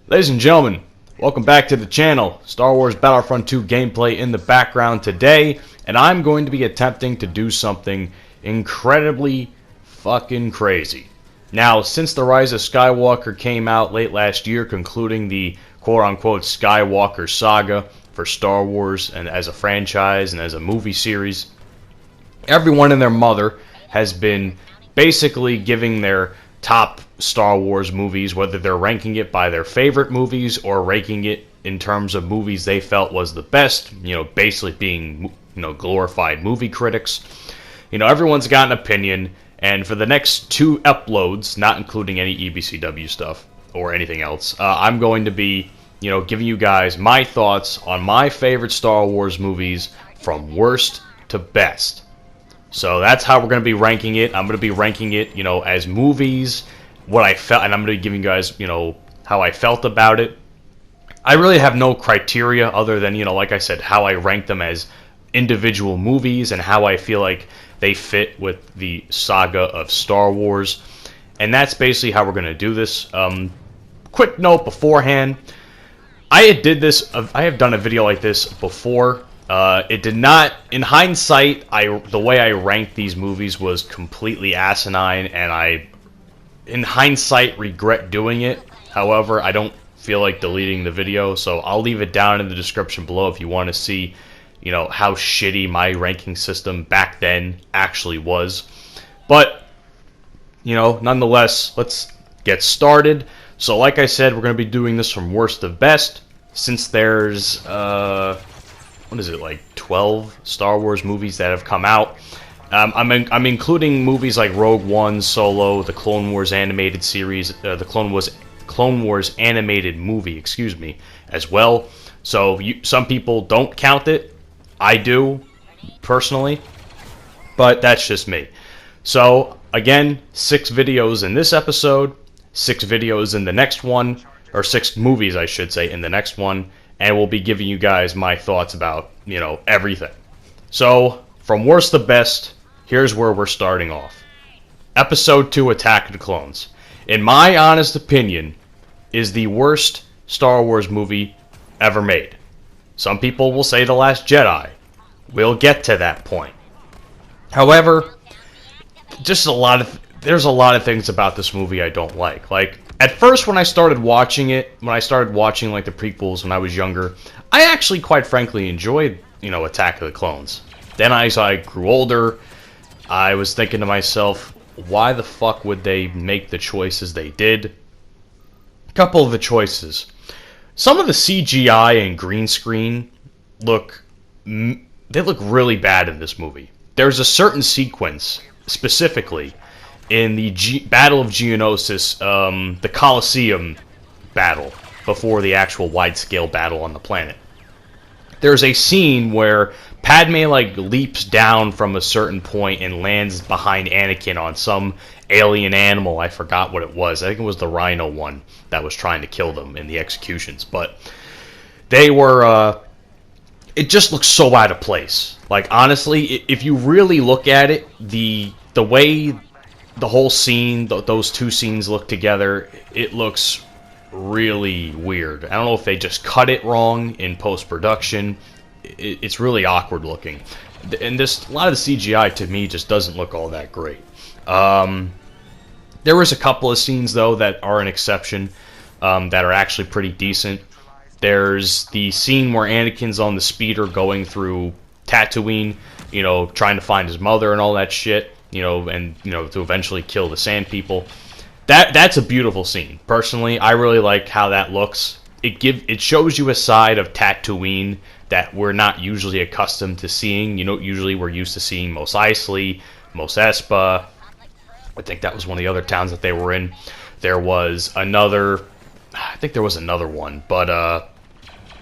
Ladies and gentlemen, welcome back to the channel. Star Wars Battlefront 2 gameplay in the background today, and I'm going to be attempting to do something incredibly fucking crazy. Now, since The Rise of Skywalker came out late last year, concluding the quote-unquote Skywalker saga for Star Wars and as a franchise and as a movie series, everyone and their mother has been basically giving their top Star Wars movies, whether they're ranking it by their favorite movies or ranking it in terms of movies they felt was the best, basically being, glorified movie critics. Everyone's got an opinion, and for the next 2 uploads, not including any EBCW stuff or anything else, I'm going to be, giving you guys my thoughts on my favorite Star Wars movies from worst to best. So that's how we're going to be ranking it. I'm going to be ranking it, as movies, what I felt, and I'm going to be giving you guys, how I felt about it. I really have no criteria other than, like I said, how I rank them as individual movies and how I feel like they fit with the saga of Star Wars. And that's basically how we're going to do this. Quick note beforehand, I have done a video like this before. It did not, in hindsight, the way I ranked these movies was completely asinine, and I, in hindsight, regret doing it. However, I don't feel like deleting the video, so I'll leave it down in the description below if you want to see, how shitty my ranking system back then actually was. But, nonetheless, let's get started. So, like I said, we're going to be doing this from worst to best, since there's, what is it, like 12 Star Wars movies that have come out. I'm including movies like Rogue One, Solo, the Clone Wars animated series, the Clone Wars animated movie, as well. So some people don't count it. I do, personally, but that's just me. So again, 6 videos in this episode, 6 videos in the next one, or 6 movies, I should say, in the next one. And we'll be giving you guys my thoughts about, everything. So, from worst to best, here's where we're starting off. Episode 2, Attack of the Clones. In my honest opinion, is the worst Star Wars movie ever made. Some people will say The Last Jedi. We'll get to that point. However, there's a lot of things about this movie I don't like. Like, at first, when I started watching like the prequels when I was younger, I actually, quite frankly, enjoyed, Attack of the Clones. Then as I grew older, I was thinking to myself, why the fuck would they make the choices they did? A couple of the choices. Some of the CGI and green screen look really bad in this movie. There's a certain sequence, specifically, in the Battle of Geonosis, the Colosseum battle, before the actual wide-scale battle on the planet. There's a scene where Padme, leaps down from a certain point and lands behind Anakin on some alien animal. I forgot what it was. I think it was the Rhino one that was trying to kill them in the executions. But they were, it just looks so out of place. Like, honestly, if you really look at it, the way the whole scene, those 2 scenes look together, it looks really weird. I don't know if they just cut it wrong in post-production. It's really awkward looking. And a lot of the CGI, to me, just doesn't look all that great. There was a couple of scenes, though, that are an exception, that are actually pretty decent. There's the scene where Anakin's on the speeder going through Tatooine, trying to find his mother and all that shit. To eventually kill the Sand People. That's a beautiful scene. Personally, I really like how that looks. It shows you a side of Tatooine that we're not usually accustomed to seeing. Usually we're used to seeing Mos Eisley, Mos Espa. I think that was one of the other towns that they were in. There was another one, but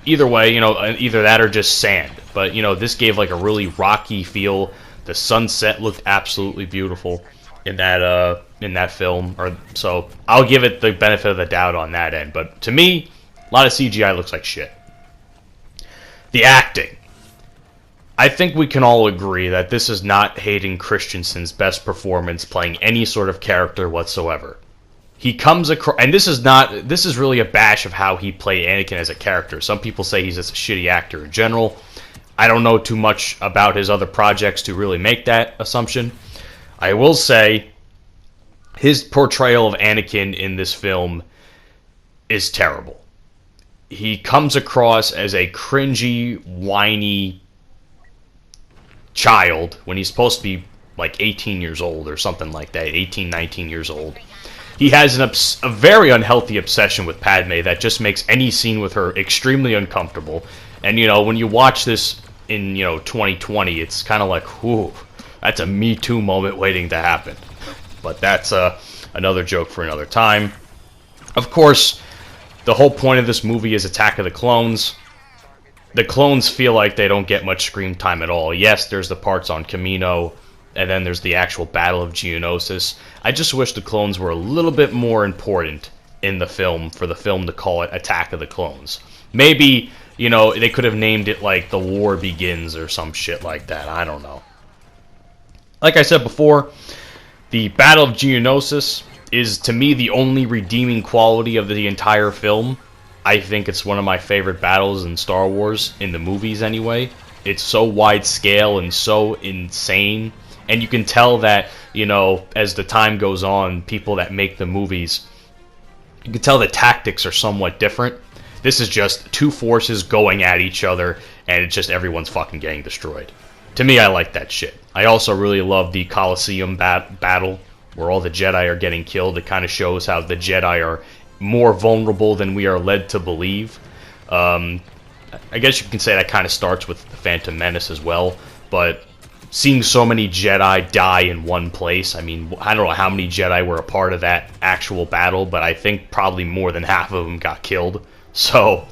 either way, either that or just sand. But this gave like a really rocky feel. The sunset looked absolutely beautiful in that film, so I'll give it the benefit of the doubt on that end. But to me, a lot of CGI looks like shit. The acting. I think we can all agree that this is not Hayden Christensen's best performance playing any sort of character whatsoever. he comes across, and this is really a bash of how he played Anakin as a character. Some people say he's just a shitty actor in general. I don't know too much about his other projects to really make that assumption. I will say his portrayal of Anakin in this film is terrible. He comes across as a cringy, whiny child when he's supposed to be like 18 years old or something like that, 18, 19 years old. He has a very unhealthy obsession with Padme that just makes any scene with her extremely uncomfortable. And, when you watch this in, 2020, it's kind of like, whew, that's a Me Too moment waiting to happen. But that's another joke for another time. Of course, the whole point of this movie is Attack of the Clones. The clones feel like they don't get much screen time at all. Yes, there's the parts on Kamino, and then there's the actual Battle of Geonosis. I just wish the clones were a little bit more important in the film for the film to call it Attack of the Clones. Maybe, they could have named it like The War Begins or some shit like that. I don't know. Like I said before, the Battle of Geonosis is, to me, the only redeeming quality of the entire film. I think it's one of my favorite battles in Star Wars, in the movies anyway. It's so wide scale and so insane. And you can tell that, as the time goes on, people that make the movies, you can tell the tactics are somewhat different. This is just two forces going at each other, and it's just everyone's fucking getting destroyed. To me, I like that shit. I also really love the Colosseum battle, where all the Jedi are getting killed. It kind of shows how the Jedi are more vulnerable than we are led to believe. I guess you can say that kind of starts with the Phantom Menace as well, but seeing so many Jedi die in one place, I mean, I don't know how many Jedi were a part of that actual battle, but I think probably more than half of them got killed. So,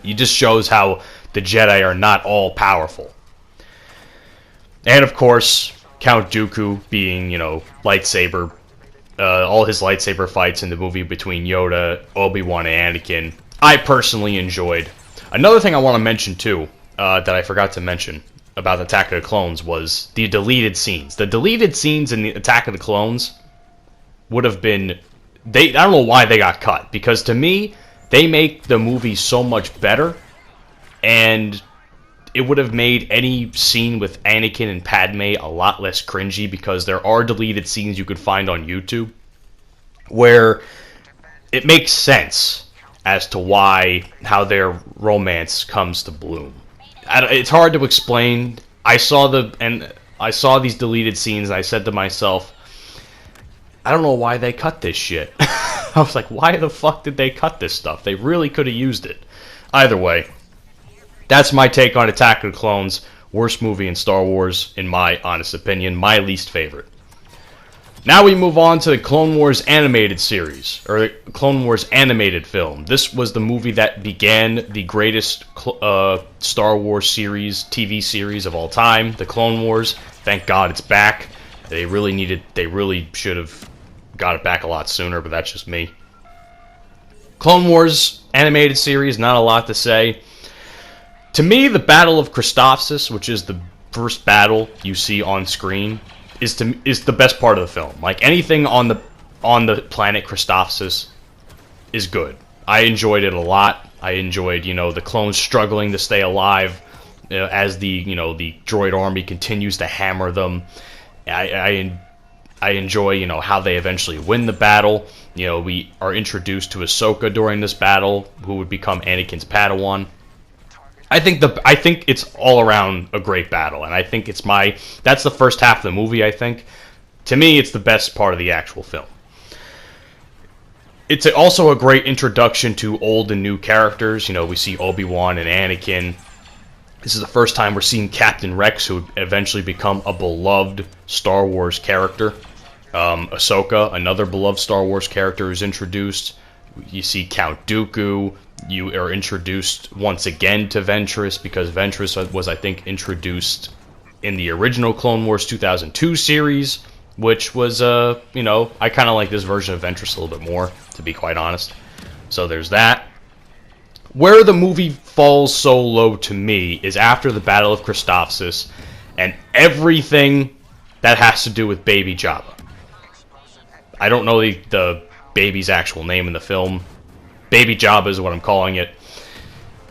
it just shows how the Jedi are not all powerful. And of course, Count Dooku being, lightsaber, all his lightsaber fights in the movie between Yoda, Obi-Wan, and Anakin, I personally enjoyed. Another thing I want to mention too, that I forgot to mention about the Attack of the Clones was the deleted scenes. The deleted scenes in the Attack of the Clones would have been... I don't know why they got cut, because to me, they make the movie so much better, and it would have made any scene with Anakin and Padme a lot less cringy, because there are deleted scenes you could find on YouTube where it makes sense as to how their romance comes to bloom. It's hard to explain. I saw these deleted scenes, and I said to myself, I don't know why they cut this shit. I was like, why the fuck did they cut this stuff? They really could have used it. Either way, that's my take on Attack of the Clones. Worst movie in Star Wars, in my honest opinion. My least favorite. Now we move on to the Clone Wars animated series, or the Clone Wars animated film. This was the movie that began the greatest Star Wars series, TV series of all time, the Clone Wars. Thank God it's back. They really should have got it back a lot sooner, but that's just me. Clone Wars animated series, not a lot to say. To me, the Battle of Christophsis, which is the first battle you see on screen, is the best part of the film. Like, anything on the planet Christophsis is good. I enjoyed it a lot. I enjoyed, the clones struggling to stay alive as the droid army continues to hammer them. I enjoy, how they eventually win the battle. We are introduced to Ahsoka during this battle, who would become Anakin's Padawan. I think it's all around a great battle, and I think that's the first half of the movie, I think. To me, it's the best part of the actual film. It's also a great introduction to old and new characters. We see Obi-Wan and Anakin. This is the first time we're seeing Captain Rex, who would eventually become a beloved Star Wars character. Ahsoka, another beloved Star Wars character, is introduced. You see Count Dooku. You are introduced once again to Ventress, because Ventress was, I think, introduced in the original Clone Wars 2002 series, which was, I kind of like this version of Ventress a little bit more, to be quite honest. So there's that. Where the movie falls so low to me is after the Battle of Christophsis and everything that has to do with Baby Jabba. I don't know the baby's actual name in the film. Baby Jabba is what I'm calling it.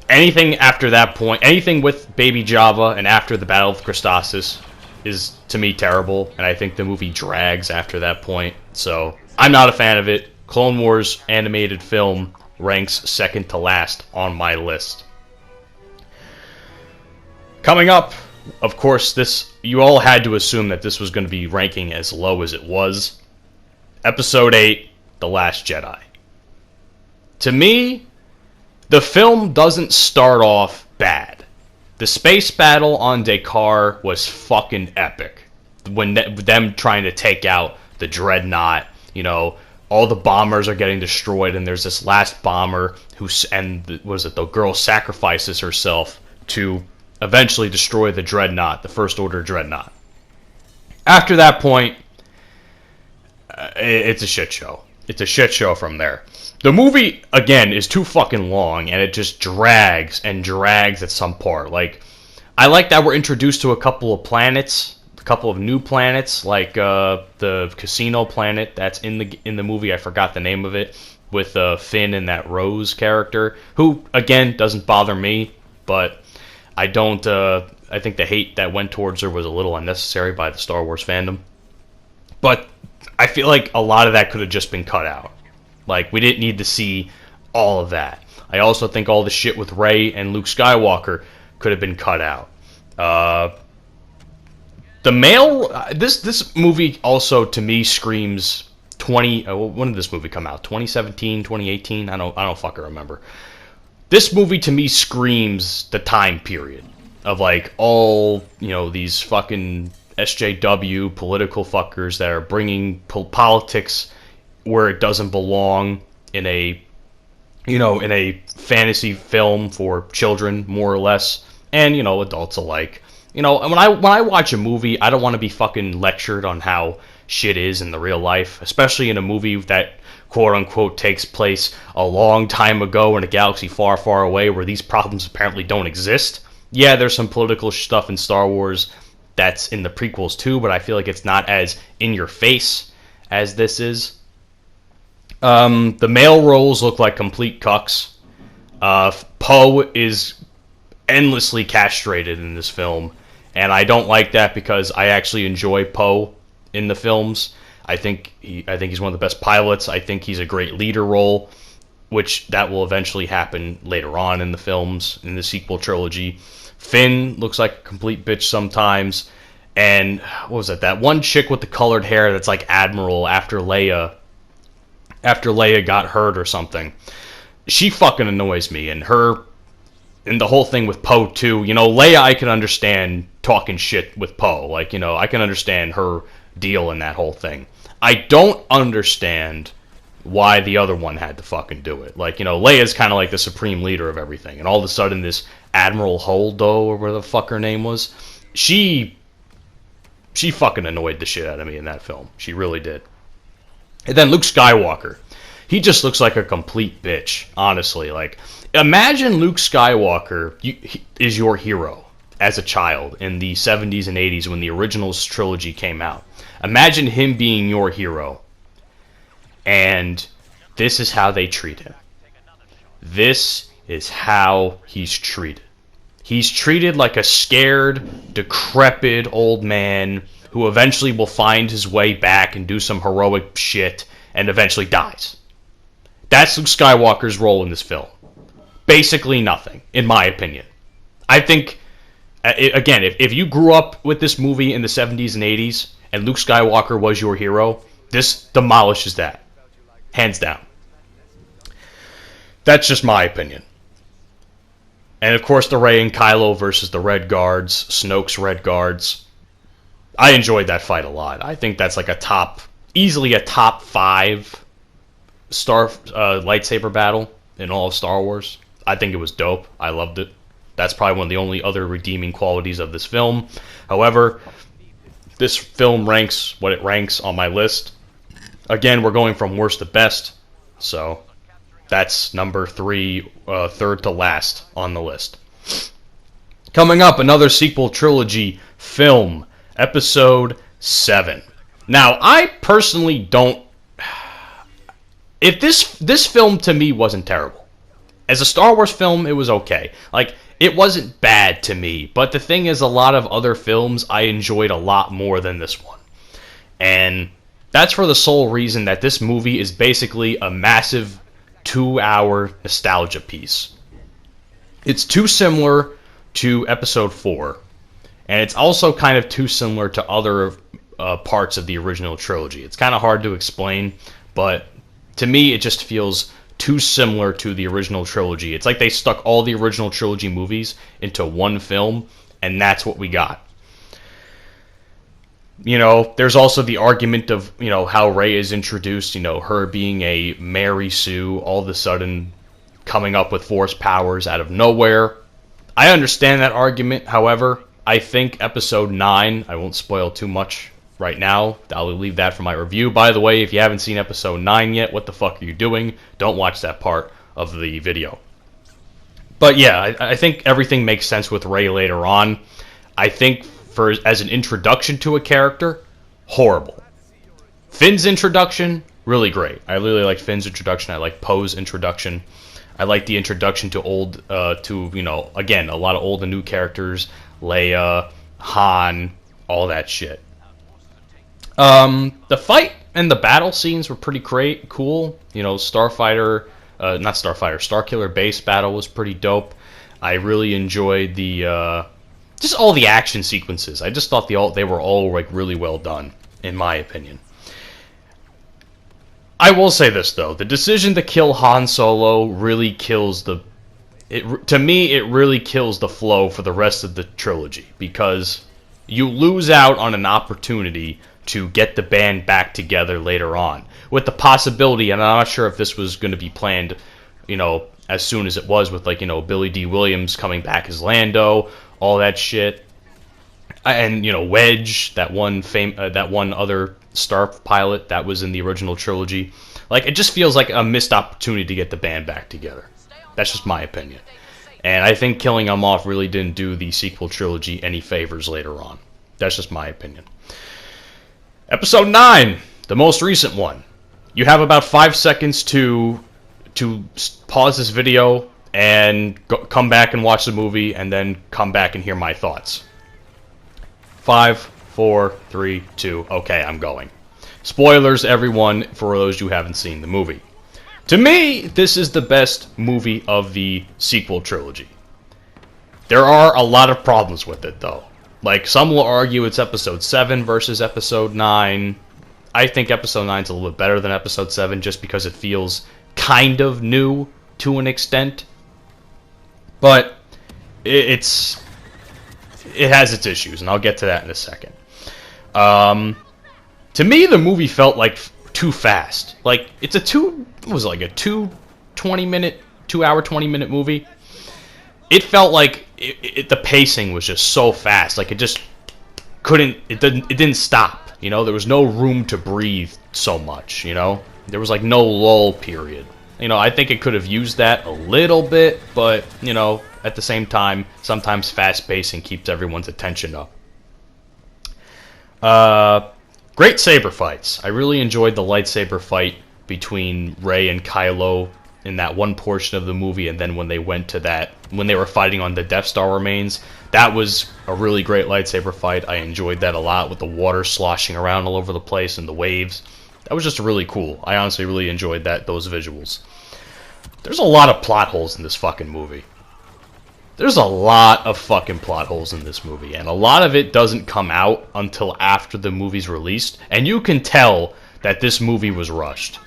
Anything after that point, anything with Baby Java and after the Battle of Christosis is, to me, terrible, and I think the movie drags after that point, so I'm not a fan of it. Clone Wars animated film ranks second to last on my list. Coming up, of course, you all had to assume that this was going to be ranking as low as it was. Episode 8, The Last Jedi. To me, the film doesn't start off bad. The space battle on Dakar was fucking epic. When them trying to take out the Dreadnought, all the bombers are getting destroyed, and there's this last bomber the girl sacrifices herself to eventually destroy the Dreadnought, the First Order Dreadnought. After that point, it's a shit show. It's a shit show from there. The movie, again, is too fucking long, and it just drags and drags at some part. Like, I like that we're introduced to a couple of planets, a couple of new planets, like the casino planet that's in the movie. I forgot the name of it, with Finn and that Rose character, who, again, doesn't bother me, but I don't. I think the hate that went towards her was a little unnecessary by the Star Wars fandom. But I feel like a lot of that could have just been cut out. Like, we didn't need to see all of that. I also think all the shit with Rey and Luke Skywalker could have been cut out. This movie also, to me, screams 20... when did this movie come out? 2017, 2018? I don't fucking remember. This movie, to me, screams the time period of, like, all, these fucking SJW political fuckers that are bringing politics where it doesn't belong in a fantasy film for children, more or less, and, adults alike. When I watch a movie, I don't want to be fucking lectured on how shit is in the real life, especially in a movie that, quote-unquote, takes place a long time ago in a galaxy far, far away where these problems apparently don't exist. Yeah, there's some political stuff in Star Wars that's in the prequels too, but I feel like it's not as in your face as this is. The male roles look like complete cucks. Poe is endlessly castrated in this film, and I don't like that because I actually enjoy Poe in the films. I think he's one of the best pilots. I think he's a great leader role, which that will eventually happen later on in the films, in the sequel trilogy. Finn looks like a complete bitch sometimes, and what was it? That one chick with the colored hair that's like Admiral after Leia got hurt or something. She fucking annoys me, and the whole thing with Poe too. Leia, I can understand talking shit with Poe. Like, I can understand her deal in that whole thing. I don't understand why the other one had to fucking do it. Like, Leia's kind of like the supreme leader of everything, and all of a sudden this Admiral Holdo, or whatever the fuck her name was, she fucking annoyed the shit out of me in that film. She really did. And then Luke Skywalker. He just looks like a complete bitch, honestly. Like, imagine Luke Skywalker is your hero as a child in the 70s and 80s when the originals trilogy came out. Imagine him being your hero. And this is how they treat him. This is how he's treated. He's treated like a scared, decrepit old man who eventually will find his way back and do some heroic shit and eventually dies. That's Luke Skywalker's role in this film. Basically nothing, in my opinion. I think, again, if you grew up with this movie in the 70s and 80s and Luke Skywalker was your hero, this demolishes that. Hands down. That's just my opinion. And of course the Rey and Kylo versus the Red Guards, Snoke's Red Guards. I enjoyed that fight a lot. I think that's like easily a top 5 lightsaber battle in all of Star Wars. I think it was dope. I loved it. That's probably one of the only other redeeming qualities of this film. However, this film ranks what it ranks on my list. Again, we're going from worst to best, so that's number 3, third to last on the list. Coming up, another sequel trilogy film, Episode 7. Now, I personally don't if this film to me wasn't terrible. As a Star Wars film, it was okay. Like, it wasn't bad to me, but the thing is, a lot of other films I enjoyed a lot more than this one. And that's for the sole reason that this movie is basically a massive 2-hour nostalgia piece. It's too similar to Episode 4, and it's also kind of too similar to other parts of the original trilogy. It's kind of hard to explain, but to me, it just feels too similar to the original trilogy. It's like they stuck all the original trilogy movies into one film, and that's what we got. You know, there's also the argument of, you know, how Rey is introduced, you know, her being a Mary Sue, all of a sudden coming up with Force powers out of nowhere. I understand that argument, however, I think Episode 9, I won't spoil too much right now, I'll leave that for my review. By the way, if you haven't seen Episode 9 yet, what the fuck are you doing? Don't watch that part of the video. But yeah, I think everything makes sense with Rey later on. I think as an introduction to a character, horrible. Finn's introduction, really great. I really like Finn's introduction. I like Poe's introduction. I like the introduction to you know, again, a lot of old and new characters, Leia, Han, all that shit. The fight and the battle scenes were pretty cool. You know, Starkiller base battle was pretty dope. I really enjoyed the just all the action sequences. I just thought they were all like really well done, in my opinion. I will say this though: the decision to kill Han Solo really kills to me, it really kills the flow for the rest of the trilogy, because you lose out on an opportunity to get the band back together later on, with the possibility, and I'm not sure if this was going to be planned, you know, as soon as it was, with, like, you know, Billy D. Williams coming back as Lando, all that shit, and, you know, Wedge, that one other star pilot that was in the original trilogy. Like, it just feels like a missed opportunity to get the band back together. That's just my opinion. And I think killing them off really didn't do the sequel trilogy any favors later on. That's just my opinion. Episode 9, the most recent one. You have about 5 seconds to pause this video and come back and watch the movie, and then come back and hear my thoughts. 5, 4, 3, 2, okay, I'm going. Spoilers, everyone, for those who haven't seen the movie. To me, this is the best movie of the sequel trilogy. There are a lot of problems with it, though. Like, some will argue it's Episode 7 versus Episode 9. I think Episode 9 is a little bit better than Episode 7, just because it feels kind of new to an extent. But it has its issues, and I'll get to that in a second. To me, the movie felt like too fast. Like, it's a 2 hour, 20-minute movie. It felt like the pacing was just so fast. Like, it didn't stop, you know? There was no room to breathe so much, you know? There was, like, no lull period. You know, I think it could have used that a little bit, but, you know, at the same time, sometimes fast pacing keeps everyone's attention up. Great saber fights. I really enjoyed the lightsaber fight between Rey and Kylo in that one portion of the movie, and then when they were fighting on the Death Star remains. That was a really great lightsaber fight. I enjoyed that a lot, with the water sloshing around all over the place and the waves. That was just really cool. I honestly really enjoyed those visuals. There's a lot of plot holes in this fucking movie. There's a lot of fucking plot holes in this movie, and a lot of it doesn't come out until after the movie's released, and you can tell that this movie was rushed.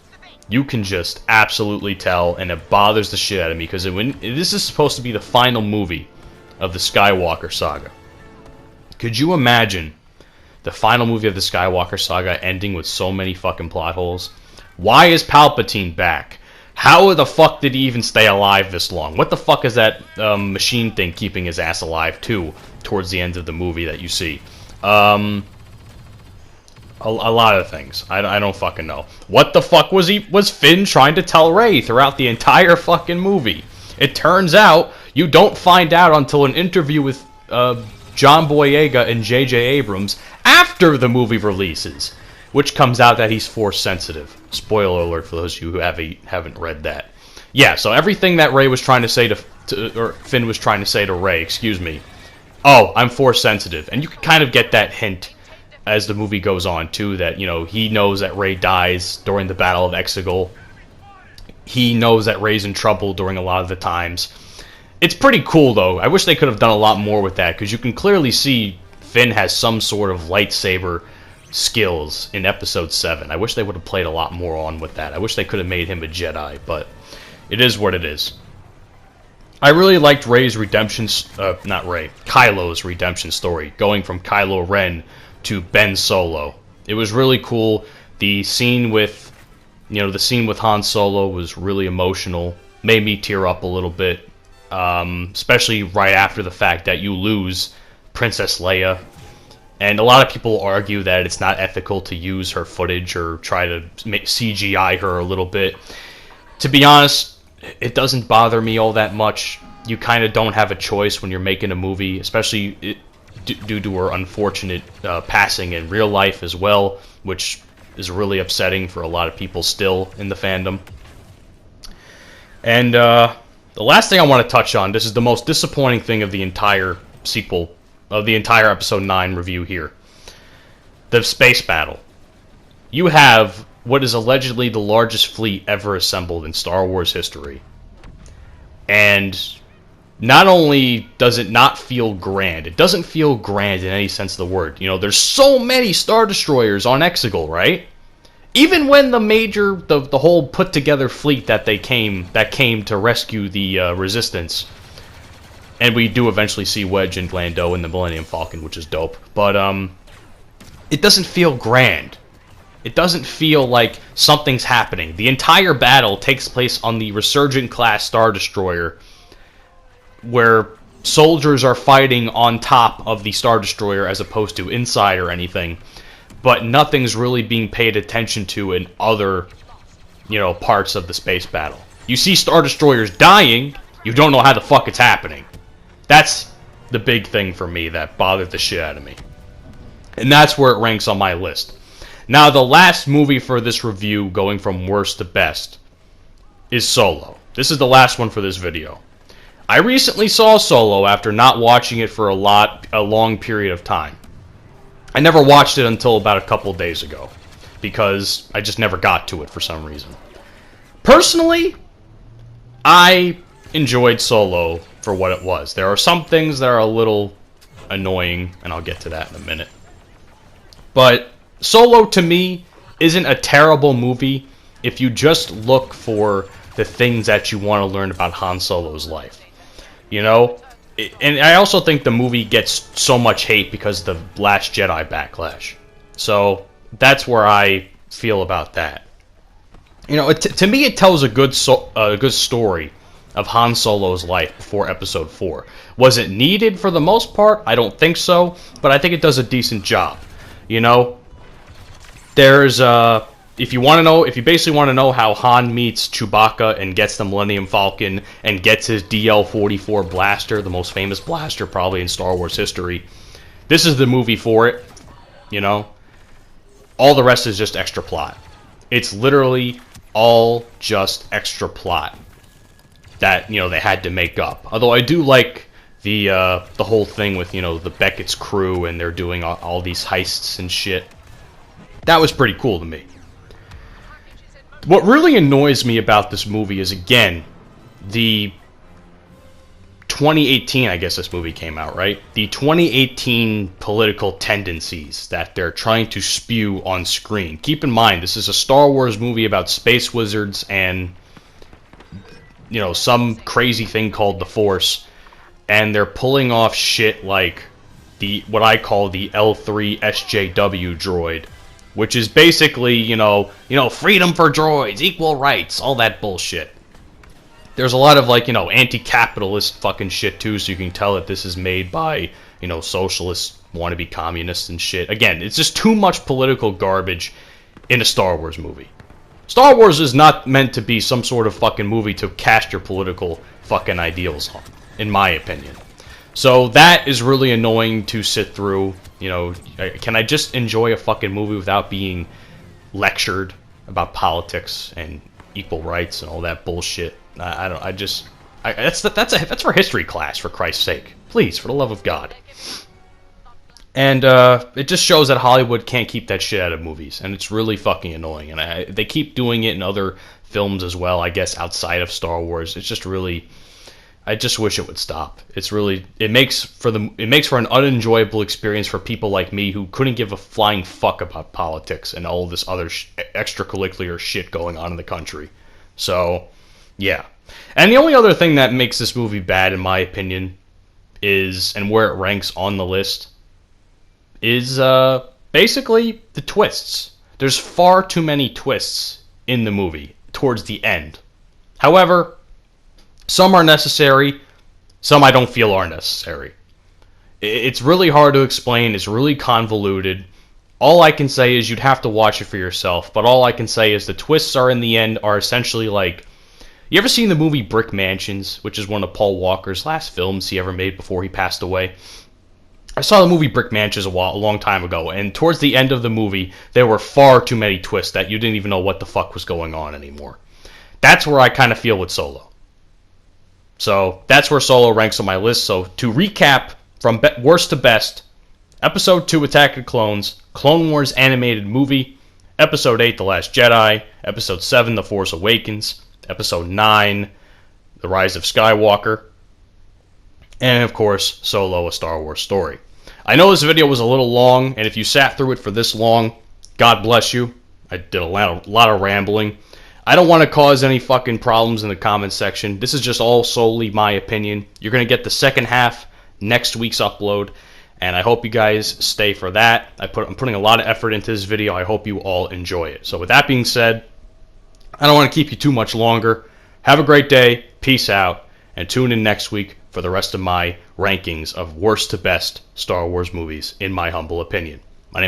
You can just absolutely tell, and it bothers the shit out of me, because this is supposed to be the final movie of the Skywalker saga. Could you imagine the final movie of the Skywalker saga ending with so many fucking plot holes? Why is Palpatine back? How the fuck did he even stay alive this long? What the fuck is that machine thing keeping his ass alive, too, towards the end of the movie that you see? A lot of things. I don't fucking know. What the fuck was Finn trying to tell Rey throughout the entire fucking movie? It turns out you don't find out until an interview with John Boyega and J.J. Abrams after the movie releases. which comes out that he's Force sensitive. Spoiler alert for those of you who haven't read that. Yeah, so everything that Rey was trying to say or Finn was trying to say to Rey, excuse me. Oh, I'm Force sensitive, and you can kind of get that hint as the movie goes on too. That he knows that Rey dies during the Battle of Exegol. He knows that Rey's in trouble during a lot of the times. It's pretty cool though. I wish they could have done a lot more with that, because you can clearly see Finn has some sort of lightsaber skills in Episode 7. I wish they would have played a lot more on with that. I wish they could have made him a Jedi, but it is what it is. I really liked Kylo's redemption story, going from Kylo Ren to Ben Solo. It was really cool. The scene with, Han Solo was really emotional. Made me tear up a little bit, especially right after the fact that you lose Princess Leia. And a lot of people argue that it's not ethical to use her footage or try to CGI her a little bit. To be honest, it doesn't bother me all that much. You kind of don't have a choice when you're making a movie, especially due to her unfortunate passing in real life as well, which is really upsetting for a lot of people still in the fandom. And the last thing I want to touch on, this is the most disappointing thing of the entire sequel, of the entire Episode 9 review here. The space battle. You have what is allegedly the largest fleet ever assembled in Star Wars history. And not only does it not feel grand, it doesn't feel grand in any sense of the word. There's so many Star Destroyers on Exegol, right? Even when the whole put-together fleet that came to rescue the Resistance, and we do eventually see Wedge and Lando in the Millennium Falcon, which is dope, but it doesn't feel grand. It doesn't feel like something's happening. The entire battle takes place on the Resurgent-class Star Destroyer, where soldiers are fighting on top of the Star Destroyer as opposed to inside or anything, but nothing's really being paid attention to in other, parts of the space battle. You see Star Destroyers dying, you don't know how the fuck it's happening. That's the big thing for me that bothered the shit out of me. And that's where it ranks on my list. Now, the last movie for this review, going from worst to best, is Solo. This is the last one for this video. I recently saw Solo after not watching it for a long period of time. I never watched it until about a couple days ago, because I just never got to it for some reason. Personally, I enjoyed Solo for what it was. There are some things that are a little annoying, and I'll get to that in a minute. But Solo, to me, isn't a terrible movie if you just look for the things that you want to learn about Han Solo's life. And I also think the movie gets so much hate because of the Last Jedi backlash. So that's where I feel about that. To me, it tells a good story of Han Solo's life before Episode 4. Was it needed for the most part? I don't think so, but I think it does a decent job. There's if you basically want to know how Han meets Chewbacca and gets the Millennium Falcon and gets his DL-44 blaster, the most famous blaster probably in Star Wars history, this is the movie for it. All the rest is just extra plot. It's literally all just extra plot that they had to make up. Although I do like the whole thing with the Beckett's crew and they're doing all these heists and shit. That was pretty cool to me. What really annoys me about this movie is, again, the 2018, I guess this movie came out, right? The 2018 political tendencies that they're trying to spew on screen. Keep in mind, this is a Star Wars movie about space wizards and, some crazy thing called the Force, and they're pulling off shit like what I call the L3 SJW droid, which is basically, freedom for droids, equal rights, all that bullshit. There's a lot of, anti-capitalist fucking shit, too, so you can tell that this is made by, socialists, wannabe communists and shit. Again, it's just too much political garbage in a Star Wars movie. Star Wars is not meant to be some sort of fucking movie to cast your political fucking ideals on, in my opinion. So that is really annoying to sit through. You know, can I just enjoy a fucking movie without being lectured about politics and equal rights and all that bullshit? I don't. I just. That's for history class, for Christ's sake. Please, for the love of God. And it just shows that Hollywood can't keep that shit out of movies, and it's really fucking annoying. And they keep doing it in other films as well, I guess, outside of Star Wars. It's just really, I just wish it would stop. It's really, it makes for an unenjoyable experience for people like me who couldn't give a flying fuck about politics and all this other extracurricular shit going on in the country. So, yeah. And the only other thing that makes this movie bad, in my opinion, is, and where it ranks on the list, is basically the twists. There's far too many twists in the movie towards the end. However, some are necessary, some I don't feel are necessary. It's really hard to explain, it's really convoluted. All I can say is you'd have to watch it for yourself, but all I can say is the twists are in the end are essentially like, you ever seen the movie Brick Mansions, which is one of Paul Walker's last films he ever made before he passed away? I saw the movie Brick Mansions a long time ago, and towards the end of the movie, there were far too many twists that you didn't even know what the fuck was going on anymore. That's where I kind of feel with Solo. So, that's where Solo ranks on my list. So, to recap, from worst to best, Episode 2, Attack of the Clones, Clone Wars animated movie, Episode 8, The Last Jedi, Episode 7, The Force Awakens, Episode 9, The Rise of Skywalker, and of course, Solo, A Star Wars Story. I know this video was a little long, and if you sat through it for this long, God bless you. I did a lot of rambling. I don't want to cause any fucking problems in the comments section. This is just all solely my opinion. You're going to get the second half next week's upload, and I hope you guys stay for that. I'm putting a lot of effort into this video. I hope you all enjoy it. So with that being said, I don't want to keep you too much longer. Have a great day. Peace out. And tune in next week for the rest of my rankings of worst to best Star Wars movies, in my humble opinion.